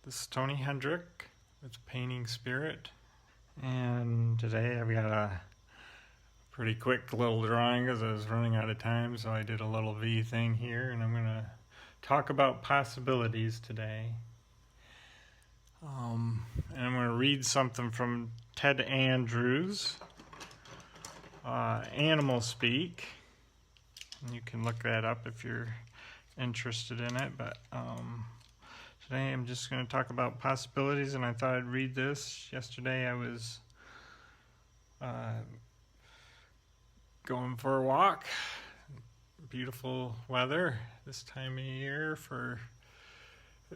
This is Tony Hendrick with Painting Spirit, and today I've got a pretty quick little drawing because I was running out of time, so I did a little V thing here, and I'm going to talk about possibilities today. And I'm going to read something from Ted Andrews, Animal Speak. And you can look that up if you're interested in it, but today I'm just going to talk about possibilities, and I thought I'd read this. Yesterday I was going for a walk. Beautiful weather this time of year for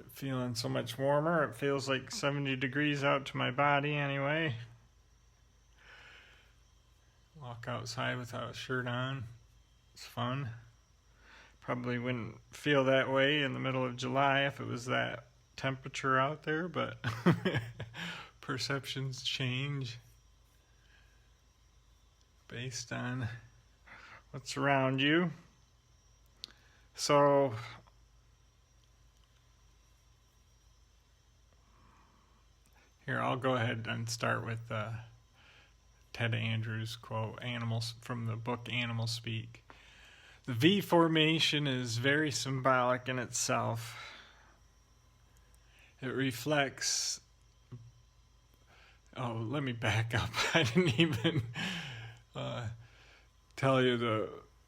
feeling so much warmer. It feels like 70 degrees out to my body anyway. Walk outside without a shirt on. It's fun. Probably wouldn't feel that way in the middle of July if it was that temperature out there, but perceptions change based on what's around you. So here, I'll go ahead and start with Ted Andrews quote, "Animals," from the book Animal Speak. "The V formation is very symbolic in itself. It reflects..." Oh, let me back up. I didn't even tell you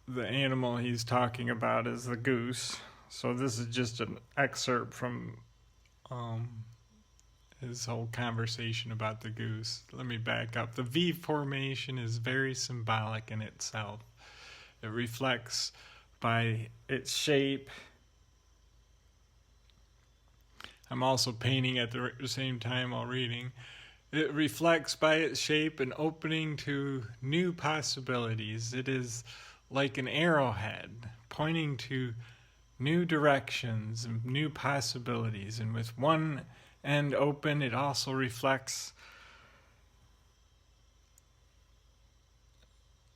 the animal he's talking about is the goose. So this is just an excerpt from his whole conversation about the goose. Let me back up. The V formation is very symbolic in itself. It reflects by its shape. I'm also painting at the same time while reading. It reflects by its shape an opening to new possibilities. It is like an arrowhead pointing to new directions and new possibilities. And with one end open, it also reflects,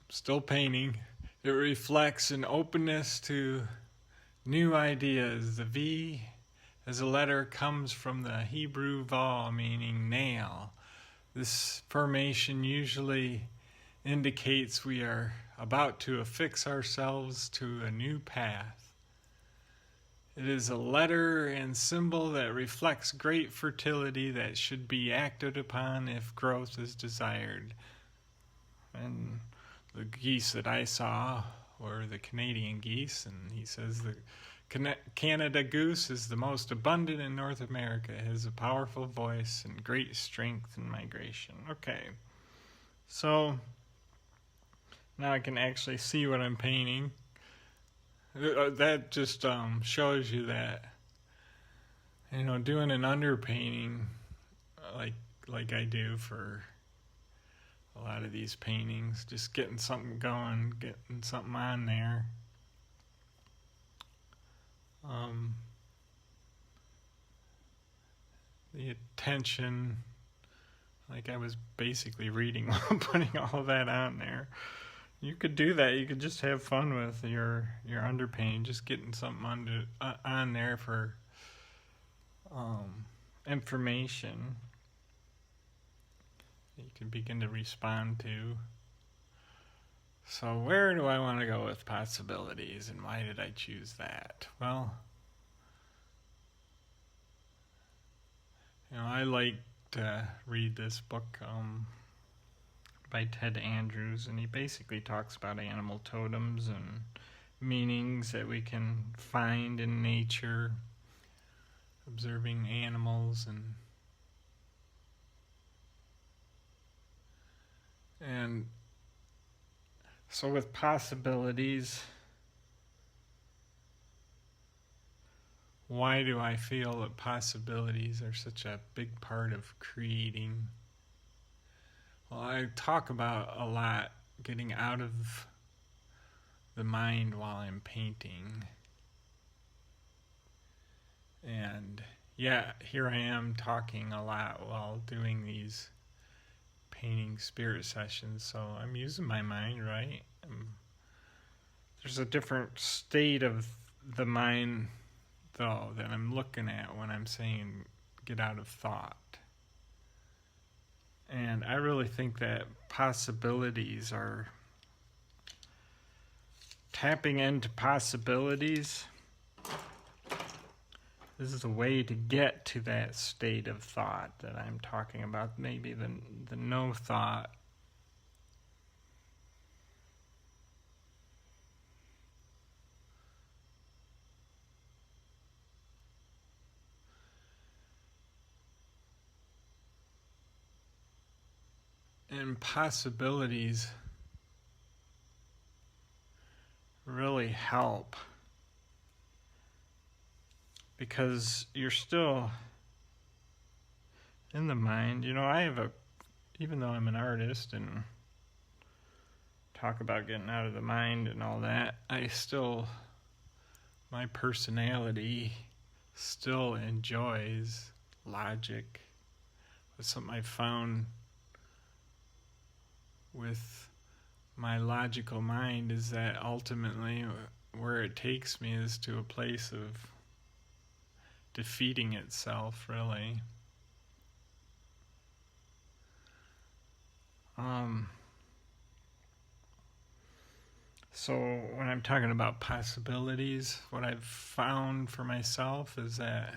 still painting, it reflects an openness to new ideas. The V as a letter comes from the Hebrew vav, meaning nail. This formation usually indicates we are about to affix ourselves to a new path. It is a letter and symbol that reflects great fertility that should be acted upon if growth is desired. And the geese that I saw were the Canadian geese, and he says the Canada goose is the most abundant in North America. It has a powerful voice and great strength in migration. Okay, so now I can actually see what I'm painting. That just shows you that, doing an underpainting like I do for a lot of these paintings, just getting something going, getting something on there. The attention, like I was basically reading while putting all that on there. You could do that. You could just have fun with your underpainting, just getting something on there for information that you can begin to respond to. So where do I want to go with possibilities, and why did I choose that? Well, I like to read this book by Ted Andrews, and he basically talks about animal totems and meanings that we can find in nature, observing animals, and so with possibilities, why do I feel that possibilities are such a big part of creating? Well, I talk about a lot getting out of the mind while I'm painting. And yeah, here I am talking a lot while doing these painting spirit sessions, so I'm using my mind, right? There's a different state of the mind, though, that I'm looking at when I'm saying get out of thought. And I really think that possibilities are tapping into possibilities. This is a way to get to that state of thought that I'm talking about, maybe the no thought. And possibilities really help, because you're still in the mind. You know, even though I'm an artist and talk about getting out of the mind and all that, my personality still enjoys logic. That's something I found with my logical mind, is that ultimately where it takes me is to a place of defeating itself, really. So when I'm talking about possibilities, what I've found for myself is that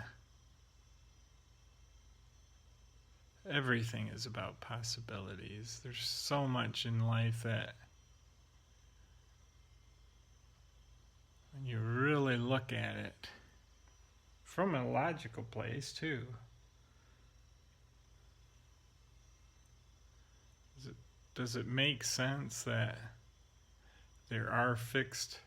everything is about possibilities. There's so much in life that when you really look at it from a logical place too, does it make sense that there are fixed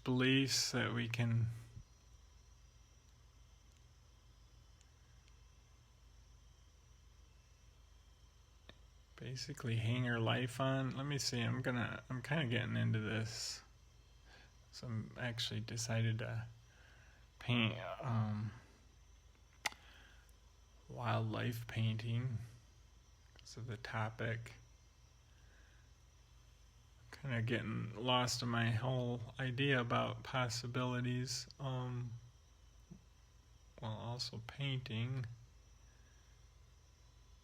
beliefs that we can basically hang our life on? Let me see, I'm kind of getting into this. So I'm actually decided to paint wildlife painting because of the topic. Kind of getting lost in my whole idea about possibilities, while also painting.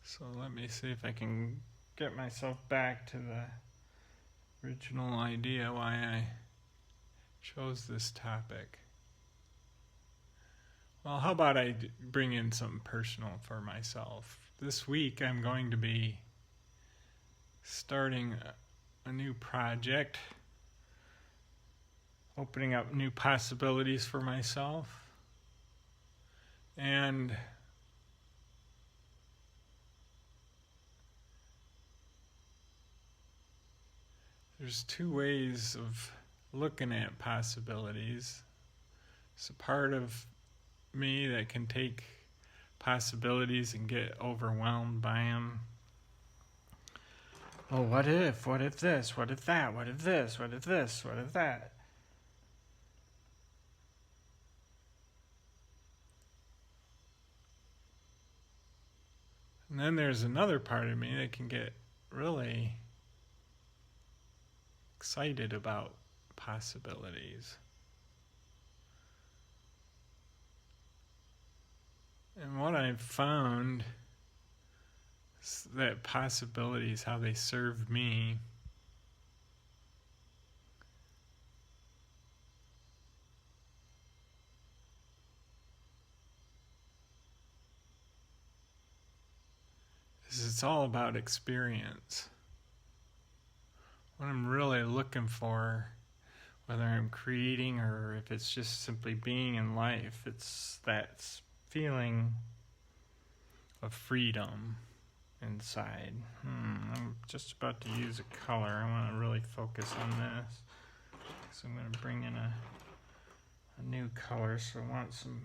So let me see if I can get myself back to the original idea why I chose this topic. Well, how about I bring in something personal for myself? This week I'm going to be starting a new project, opening up new possibilities for myself. And there's two ways of looking at possibilities. It's a part of me that can take possibilities and get overwhelmed by them. Oh, what if this, what if that, what if this, what if this, what if that? And then there's another part of me that can get really excited about possibilities. And what I've found is that possibilities, how they serve me, is it's all about experience. What I'm really looking for, whether I'm creating or if it's just simply being in life, it's that feeling of freedom inside. I'm just about to use a color. I want to really focus on this. So I'm going to bring in a new color. So I want some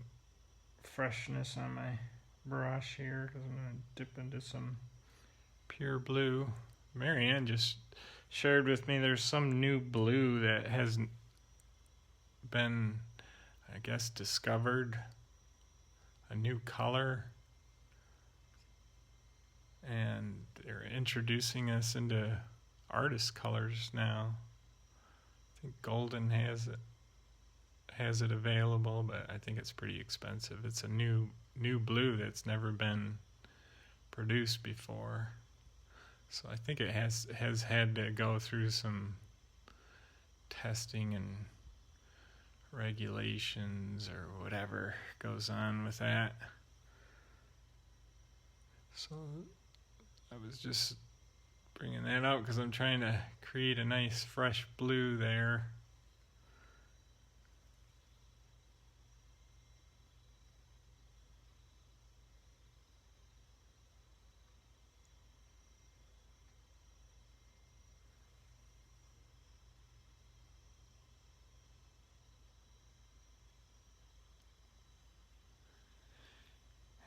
freshness on my brush here, because I'm going to dip into some pure blue. Marianne just shared with me there's some new blue that has been, I guess, discovered, a new color, and they're introducing us into artist colors now. Golden has it available, but I think it's pretty expensive. It's a new blue that's never been produced before. So I think it has had to go through some testing and regulations or whatever goes on with that. So I was just bringing that out because I'm trying to create a nice fresh blue there.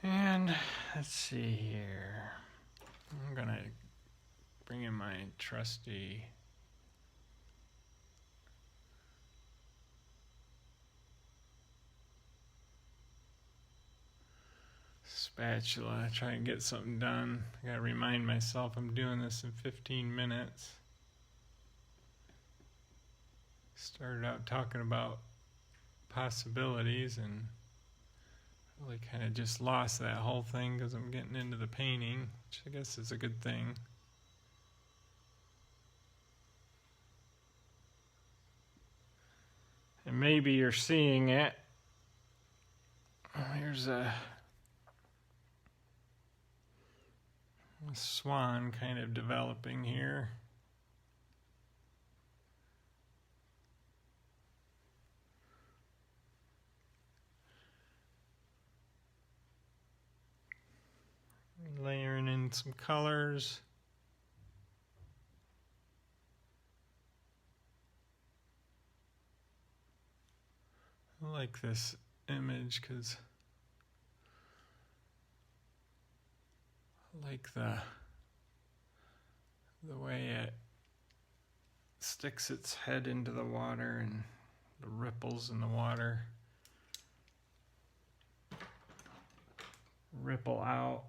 And let's see here. I'm gonna bring in my trusty spatula, try and get something done. I gotta remind myself I'm doing this in 15 minutes. Started out talking about possibilities and really kind of just lost that whole thing because I'm getting into the painting, which I guess is a good thing. And maybe you're seeing it. Here's a swan kind of developing here. Layering in some colors. I like this image because I like the way it sticks its head into the water and the ripples in the water ripple out.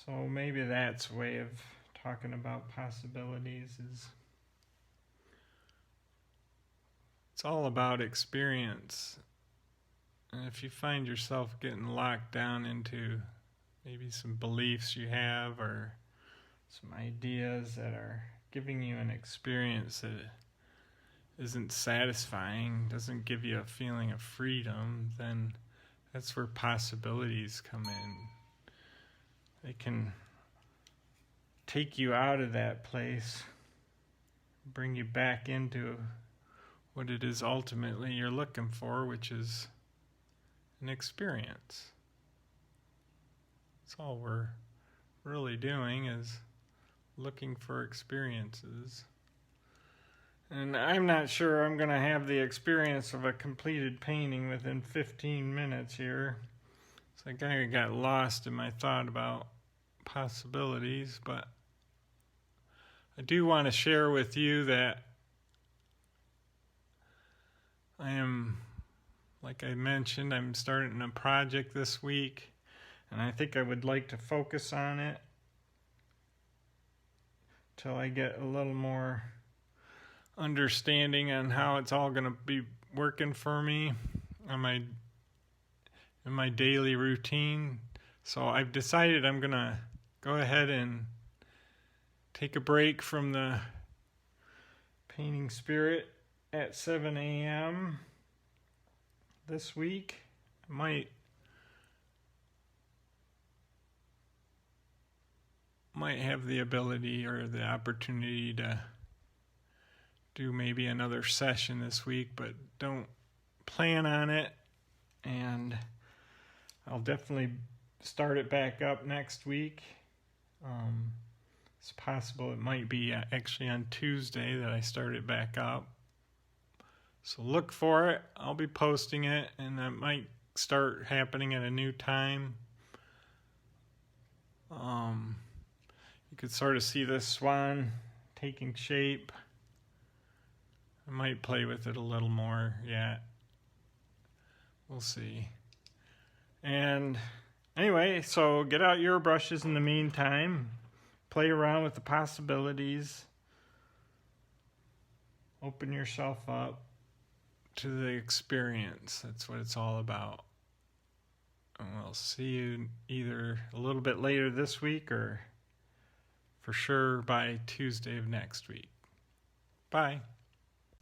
So maybe that's a way of talking about possibilities, is it's all about experience. And if you find yourself getting locked down into maybe some beliefs you have or some ideas that are giving you an experience that isn't satisfying, doesn't give you a feeling of freedom, then that's where possibilities come in. They can take you out of that place, bring you back into what it is ultimately you're looking for, which is an experience. That's all we're really doing, is looking for experiences. And I'm not sure I'm going to have the experience of a completed painting within 15 minutes here. It's like I got lost in my thought about possibilities, but I do want to share with you that I am, like I mentioned, I'm starting a project this week, and I think I would like to focus on it till I get a little more understanding on how it's all going to be working for me in my daily routine. So I've decided I'm going to go ahead and take a break from the painting spirit at 7 a.m. this week. I might have the ability or the opportunity to do maybe another session this week, but don't plan on it. And I'll definitely start it back up next week. It's possible it might be actually on Tuesday that I start it back up. So look for it. I'll be posting it, and that might start happening at a new time. You could sort of see this swan taking shape. I might play with it a little more yet. We'll see. And anyway, so get out your brushes in the meantime. Play around with the possibilities. Open yourself up to the experience. That's what it's all about. And we'll see you either a little bit later this week or for sure by Tuesday of next week. Bye.